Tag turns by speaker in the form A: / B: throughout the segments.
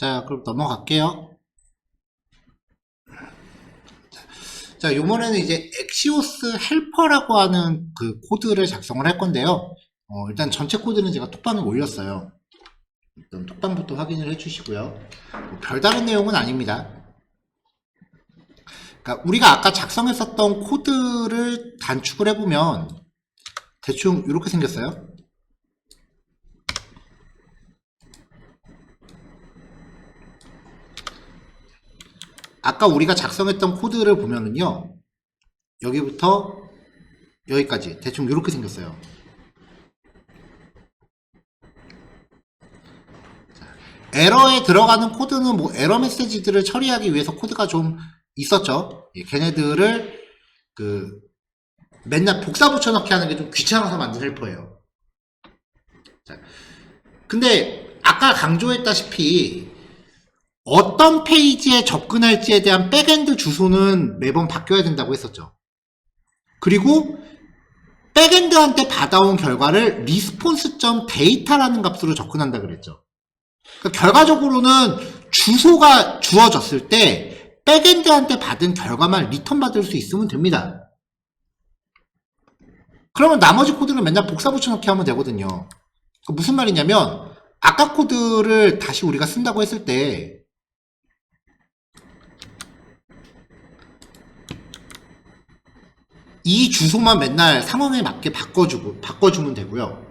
A: 자, 그럼 넘어갈게요. 자, 요번에는 이제 엑시오스 헬퍼라고 하는 그 코드를 작성을 할 건데요. 일단 전체 코드는 제가 톡방에 올렸어요. 일단 톡방부터 확인을 해주시고요. 뭐 별다른 내용은 아닙니다. 그러니까 우리가 아까 작성했었던 코드를 단축을 해보면 대충 이렇게 생겼어요. 아까 우리가 작성했던 코드를 보면은요, 여기부터 여기까지 대충 이렇게 생겼어요. 에러에 들어가는 코드는 뭐 에러 메시지들을 처리하기 위해서 코드가 좀 있었죠. 걔네들을 맨날 복사 붙여넣기 하는 게 좀 귀찮아서 만든 헬퍼예요. 자, 근데 아까 강조했다시피 어떤 페이지에 접근할지에 대한 백엔드 주소는 매번 바뀌어야 된다고 했었죠. 그리고 백엔드한테 받아온 결과를 response.data라는 값으로 접근한다 그랬죠. 그러니까 결과적으로는 주소가 주어졌을 때 백엔드한테 받은 결과만 리턴 받을 수 있으면 됩니다. 그러면 나머지 코드는 맨날 복사 붙여넣기 하면 되거든요. 그러니까 무슨 말이냐면 아까 코드를 다시 우리가 쓴다고 했을 때 이 주소만 맨날 상황에 맞게 바꿔주면 되고요.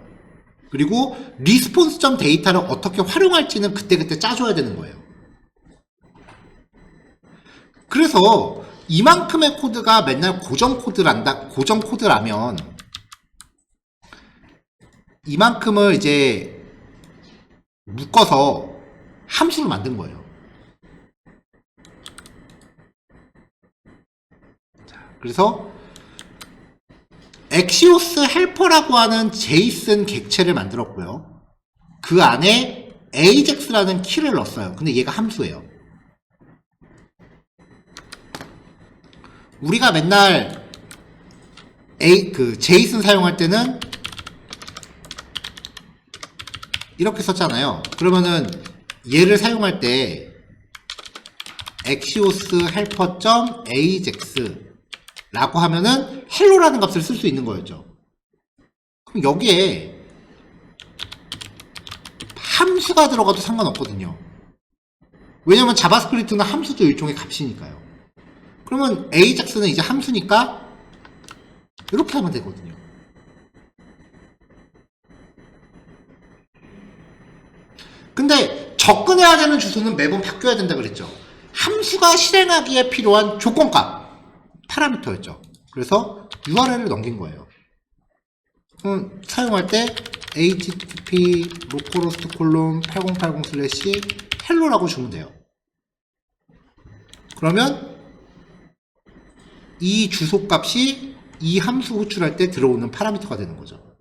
A: 그리고 response.data를 어떻게 활용할지는 그때그때 짜줘야 되는 거예요. 그래서 이만큼의 코드가 맨날 고정 코드라면 이만큼을 이제 묶어서 함수를 만든 거예요. 자, 그래서 엑시오스 헬퍼라고 하는 제이슨 객체를 만들었고요. 그 안에 AJAX라는 키를 넣었어요. 근데 얘가 함수예요. 우리가 맨날 제이슨 사용할 때는 이렇게 썼잖아요. 그러면은 얘를 사용할 때 엑시오스 헬퍼.ajax 라고 하면은 헬로라는 값을 쓸 수 있는 거였죠. 그럼 여기에 함수가 들어가도 상관없거든요. 왜냐면 자바스크립트는 함수도 일종의 값이니까요. 그러면 AJAX는 이제 함수니까 이렇게 하면 되거든요. 근데 접근해야 되는 주소는 매번 바뀌어야 된다 그랬죠. 함수가 실행하기에 필요한 조건값 파라미터였죠. 그래서 URL을 넘긴 거예요. 그럼 사용할 때 http localhost:8080/hello라고 주면 돼요. 그러면 이 주소값이 이 함수 호출할 때 들어오는 파라미터가 되는 거죠.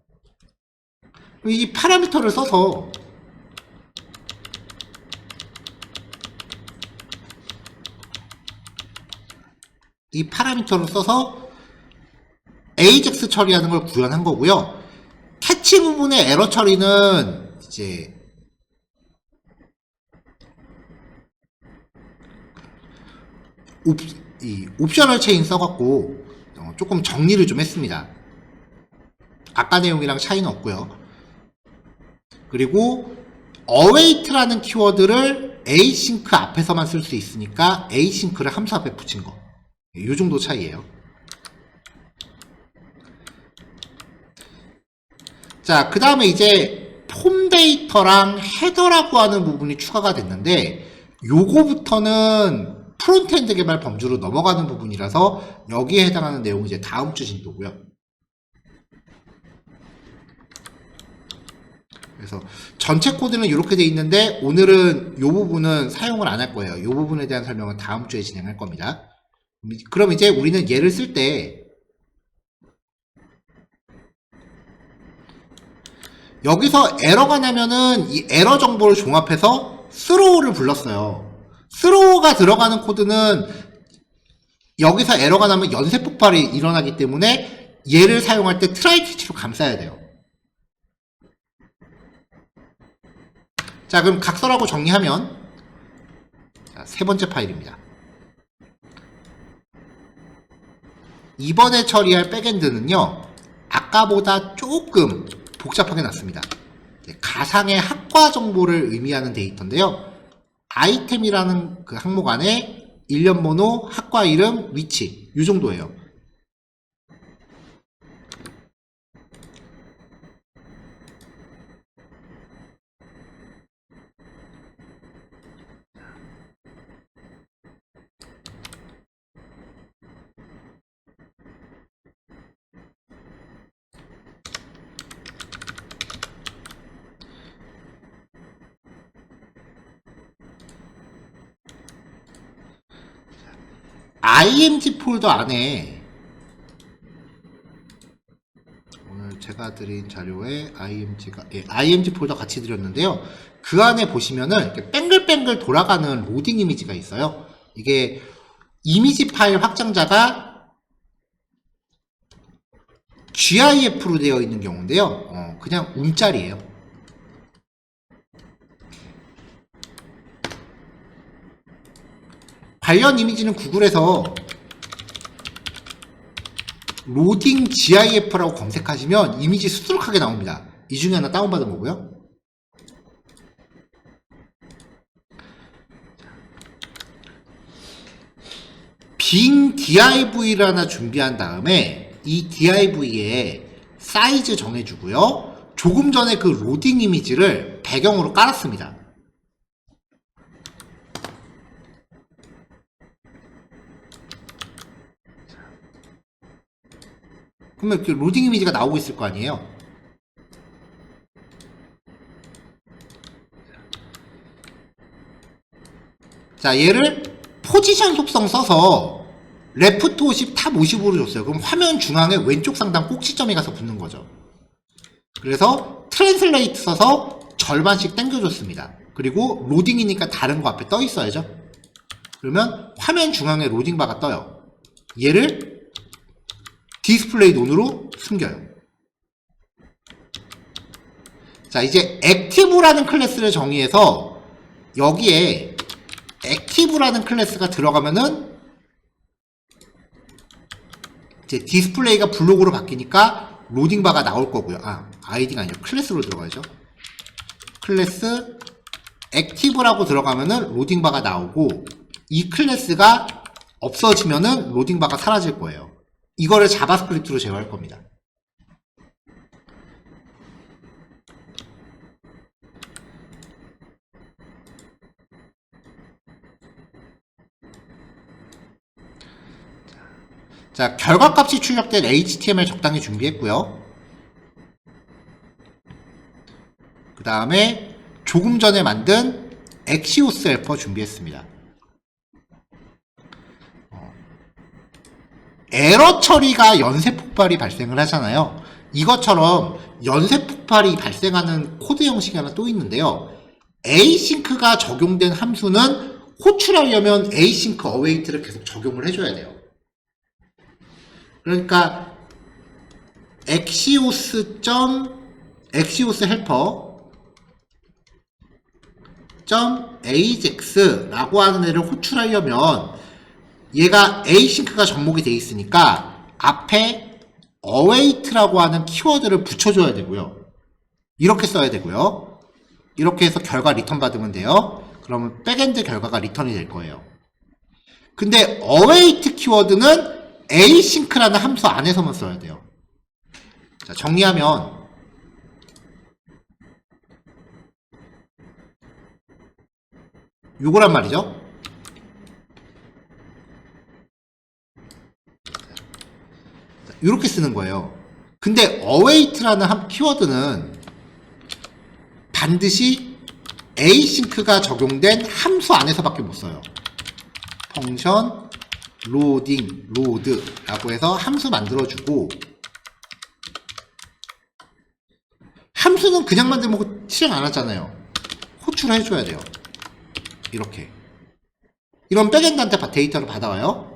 A: 이 파라미터를 써서 AJAX 처리하는 걸 구현한 거고요. 캐치 부분의 에러 처리는 이제 옵셔널 체인 써갖고 조금 정리를 좀 했습니다. 아까 내용이랑 차이는 없고요. 그리고 await라는 키워드를 async 앞에서만 쓸 수 있으니까 async를 함수 앞에 붙인 거. 이 정도 차이예요. 자, 그 다음에 이제 폼 데이터랑 헤더라고 하는 부분이 추가가 됐는데 요거부터는 프론트엔드 개발 범주로 넘어가는 부분이라서 여기에 해당하는 내용은 이제 다음 주 진도고요. 그래서 전체 코드는 이렇게 돼 있는데 오늘은 이 부분은 사용을 안 할 거예요. 이 부분에 대한 설명은 다음 주에 진행할 겁니다. 그럼 이제 우리는 얘를 쓸 때 여기서 에러가 나면은 이 에러 정보를 종합해서 throw를 불렀어요. throw가 들어가는 코드는 여기서 에러가 나면 연쇄 폭발이 일어나기 때문에 얘를 사용할 때 try 캐치로 감싸야 돼요. 자, 그럼 각설하고 정리하면 자, 세 번째 파일입니다. 이번에 처리할 백엔드는요, 아까보다 조금 복잡하게 놨습니다. 가상의 학과 정보를 의미하는 데이터인데요. 아이템이라는 그 항목 안에 일련 번호, 학과 이름, 위치, 이 정도예요. IMG 폴더 안에 오늘 제가 드린 자료에 IMG 폴더 같이 드렸는데요. 그 안에 보시면은 이렇게 뱅글뱅글 돌아가는 로딩 이미지가 있어요. 이게 이미지 파일 확장자가 GIF로 되어 있는 경우인데요. 그냥 움짤이에요. 관련 이미지는 구글에서 로딩 GIF라고 검색하시면 이미지 수두룩하게 나옵니다. 이 중에 하나 다운받은 거고요. 빈 div를 하나 준비한 다음에 이 div에 사이즈 정해주고요. 조금 전에 그 로딩 이미지를 배경으로 깔았습니다. 그러면 이렇게 로딩 이미지가 나오고 있을 거 아니에요. 자, 얘를 포지션 속성 써서 레프트 50, 탑 50으로 줬어요. 그럼 화면 중앙에 왼쪽 상단 꼭지점에 가서 붙는 거죠. 그래서 트랜슬레이트 써서 절반씩 당겨줬습니다. 그리고 로딩이니까 다른 거 앞에 떠 있어야죠. 그러면 화면 중앙에 로딩 바가 떠요. 얘를 디스플레이 논으로 숨겨요. 자, 이제 액티브라는 클래스를 정의해서 여기에 액티브라는 클래스가 들어가면은 이제 디스플레이가 블록으로 바뀌니까 로딩 바가 나올 거고요. 아이디가 아니고 클래스로 들어가야죠. 클래스 액티브라고 들어가면은 로딩 바가 나오고, 이 클래스가 없어지면은 로딩 바가 사라질 거예요. 이거를 자바스크립트로 제어할 겁니다. 자, 결과값이 출력된 HTML 적당히 준비했고요. 그 다음에 조금 전에 만든 엑시오스 헬퍼 준비했습니다. 에러 처리가 연쇄 폭발이 발생을 하잖아요. 이것처럼 연쇄 폭발이 발생하는 코드 형식이 하나 또 있는데요. asynch가 적용된 함수는 호출하려면 async await를 계속 적용을 해줘야 돼요. 그러니까 엑시오스 헬퍼 ajax라고 하는 애를 호출하려면 얘가 async가 접목이 되어 있으니까 앞에 await라고 하는 키워드를 붙여줘야 되고요. 이렇게 써야 되고요. 이렇게 해서 결과 리턴 받으면 돼요. 그러면 백엔드 결과가 리턴이 될 거예요. 근데 await 키워드는 async라는 함수 안에서만 써야 돼요. 자, 정리하면 요거란 말이죠. 이렇게 쓰는 거예요. 근데 await라는 키워드는 반드시 async가 적용된 함수 안에서밖에 못 써요. 펑션 로딩 로드라고 해서 함수 만들어주고, 함수는 그냥 만들면 실행 안 하잖아요. 호출을 해줘야 돼요. 이렇게. 이런 백엔드한테 데이터를 받아와요.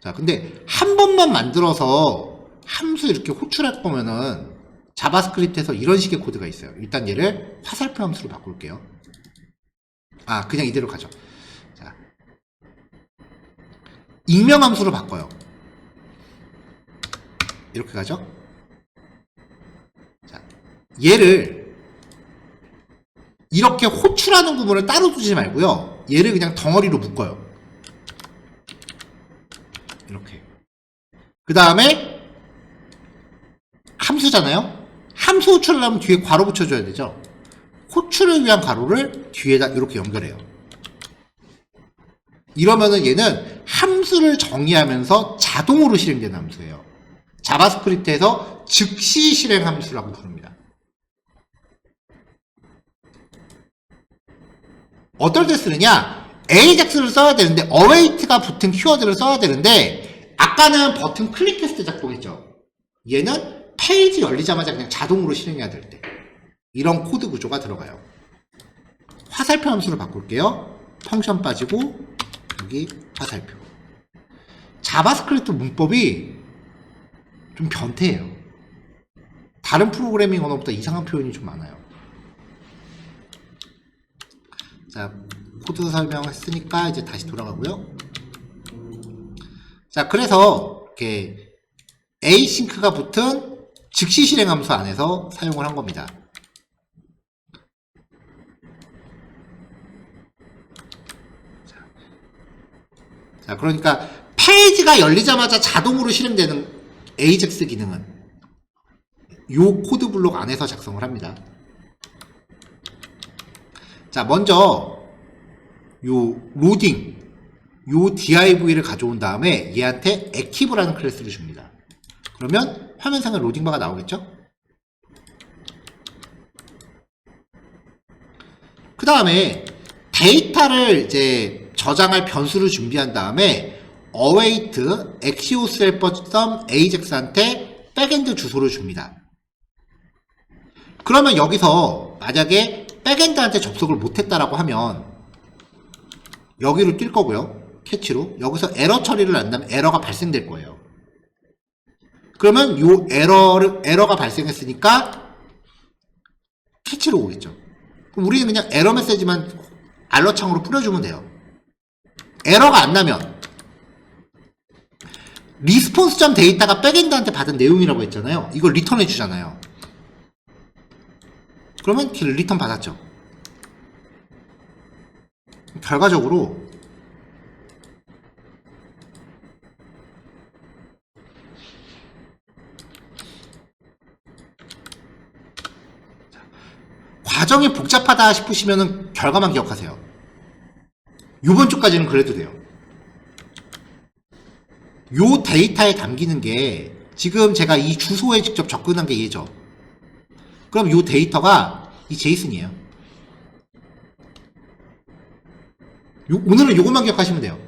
A: 자, 근데 한 번만 만들어서 함수 이렇게 호출할 거면은 자바스크립트에서 이런 식의 코드가 있어요. 일단 얘를 화살표 함수로 바꿀게요. 그냥 이대로 가죠. 익명 함수로 바꿔요. 이렇게 가죠. 자, 얘를 이렇게 호출하는 구문을 따로 두지 말고요. 얘를 그냥 덩어리로 묶어요. 이렇게. 그 다음에 함수잖아요. 함수 호출을 하면 뒤에 괄호 붙여줘야 되죠. 호출을 위한 괄호를 뒤에다 이렇게 연결해요. 이러면은 얘는 함수를 정의하면서 자동으로 실행되는 함수예요. 자바스크립트에서 즉시 실행 함수라고 부릅니다. 어떨 때 쓰느냐? AJAX를 써야 되는데 await가 붙은 키워드를 써야 되는데 아까는 버튼 클릭했을 때 작동했죠. 얘는 페이지 열리자마자 그냥 자동으로 실행해야 될 때 이런 코드 구조가 들어가요. 화살표 함수로 바꿀게요. 펑션 빠지고 여기 화살표. 자바스크립트 문법이 좀 변태예요. 다른 프로그래밍 언어보다 이상한 표현이 좀 많아요. 자, 코드 설명했으니까 이제 다시 돌아가고요. 자, 그래서 이렇게 async가 붙은 즉시 실행 함수 안에서 사용을 한 겁니다. 자, 그러니까 페이지가 열리자마자 자동으로 실행되는 AJAX 기능은 요 코드 블록 안에서 작성을 합니다. 자, 먼저 요 로딩 요 div를 가져온 다음에 얘한테 active라는 클래스를 줍니다. 그러면 화면상에 로딩바가 나오겠죠? 그 다음에 데이터를 이제 저장할 변수를 준비한 다음에 await axioshelper.ajax한테 백엔드 주소를 줍니다. 그러면 여기서 만약에 백엔드한테 접속을 못했다라고 하면 여기로 뛸 거고요. 캐치로. 여기서 에러 처리를 한다면 에러가 발생될 거예요. 그러면 요 에러가 발생했으니까 캐치로 오겠죠. 그럼 우리는 그냥 에러 메시지만 알러 창으로 뿌려주면 돼요. 에러가 안 나면 리스폰스 데이터가 백엔드한테 받은 내용이라고 했잖아요. 이걸 리턴해 주잖아요. 그러면 리턴 받았죠. 결과적으로 과정이 복잡하다 싶으시면 결과만 기억하세요. 요번 주까지는 그래도 돼요. 요 데이터에 담기는 게 지금 제가 이 주소에 직접 접근한 게 얘죠. 그럼 요 데이터가 이 제이슨이에요. 오늘은 요것만 기억하시면 돼요.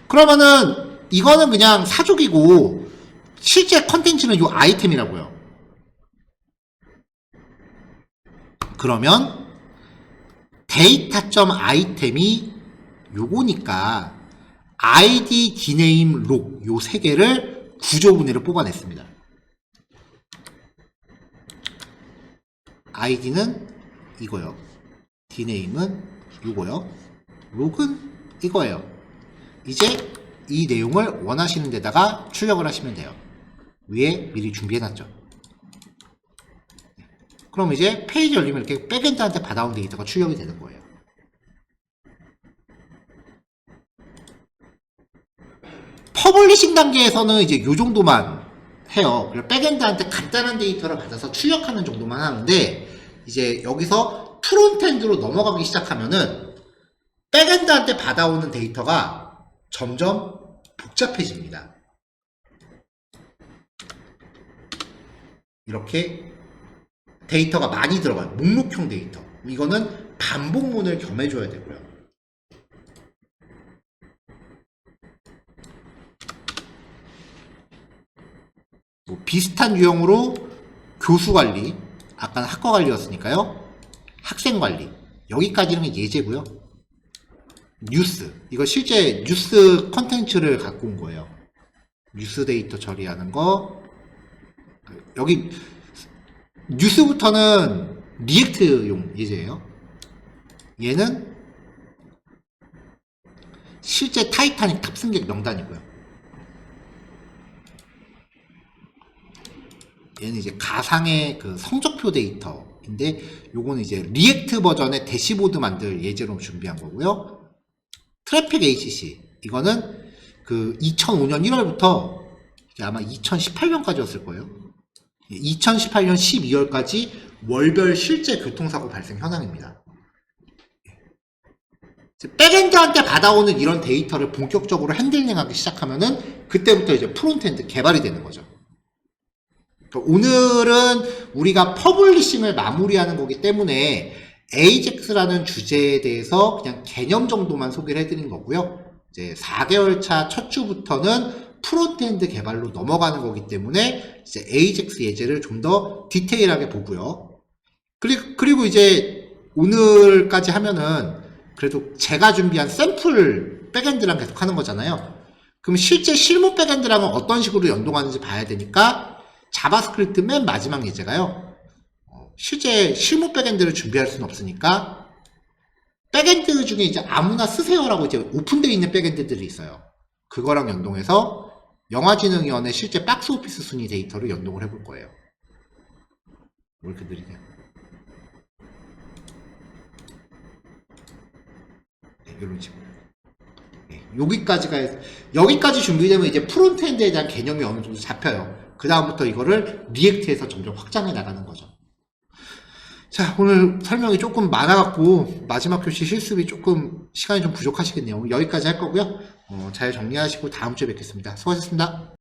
A: 그러면은 이거는 그냥 사족이고 실제 컨텐츠는 요 아이템이라고요. 그러면 데이터.아이템이 요거니까 id, dname, log 요 세 개를 구조분해를 뽑아냈습니다. id는 이거요. dname은 요거요. log은 이거예요. 이제 이 내용을 원하시는 데다가 출력을 하시면 돼요. 위에 미리 준비해놨죠. 그럼 이제 페이지 열리면 이렇게 백엔드한테 받아온 데이터가 출력이 되는 거예요. 퍼블리싱 단계에서는 이제 요 정도만 해요. 백엔드한테 간단한 데이터를 받아서 출력하는 정도만 하는데 이제 여기서 프론트엔드로 넘어가기 시작하면은 백엔드한테 받아오는 데이터가 점점 복잡해집니다. 이렇게 데이터가 많이 들어가요. 목록형 데이터. 이거는 반복문을 겸해줘야 되고요. 뭐 비슷한 유형으로 교수 관리, 아까는 학과 관리였으니까요. 학생 관리. 여기까지는 예제고요. 뉴스. 이거 실제 뉴스 컨텐츠를 갖고 온 거예요. 뉴스 데이터 처리하는 거. 여기 뉴스부터는 리액트용 예제예요. 얘는 실제 타이타닉 탑승객 명단이고요. 얘는 이제 가상의 그 성적표 데이터인데, 요거는 이제 리액트 버전의 대시보드 만들 예제로 준비한 거고요. 트래픽 HC, 이거는 그 2005년 1월부터 아마 2018년까지였을 거예요. 2018년 12월까지 월별 실제 교통사고 발생 현황입니다. 백엔드한테 받아오는 이런 데이터를 본격적으로 핸들링하기 시작하면은 그때부터 이제 프론트엔드 개발이 되는 거죠. 오늘은 우리가 퍼블리싱을 마무리하는 거기 때문에 AJAX라는 주제에 대해서 그냥 개념 정도만 소개를 해드린 거고요. 이제 4개월 차 첫 주부터는 프론트엔드 개발로 넘어가는 거기 때문에 이제 AJAX 예제를 좀 더 디테일하게 보고요. 그리고 이제 오늘까지 하면은 그래도 제가 준비한 샘플 백엔드랑 계속 하는 거잖아요. 그럼 실제 실무 백엔드랑은 어떤 식으로 연동하는지 봐야 되니까 자바스크립트 맨 마지막 예제가요. 실제 실무 백엔드를 준비할 수는 없으니까 백엔드 중에 이제 아무나 쓰세요라고 이제 오픈되어 있는 백엔드들이 있어요. 그거랑 연동해서 영화진흥위원회 실제 박스오피스 순위 데이터를 연동을 해볼 거예요. 왜 이렇게 느리냐? 네, 이런 식으로. 네, 여기까지 준비되면 이제 프론트엔드에 대한 개념이 어느 정도 잡혀요. 그 다음부터 이거를 리액트해서 점점 확장해 나가는 거죠. 자, 오늘 설명이 조금 많아갖고 마지막 교시 실습이 조금 시간이 좀 부족하시겠네요. 여기까지 할 거고요. 잘 정리하시고 다음 주에 뵙겠습니다. 수고하셨습니다.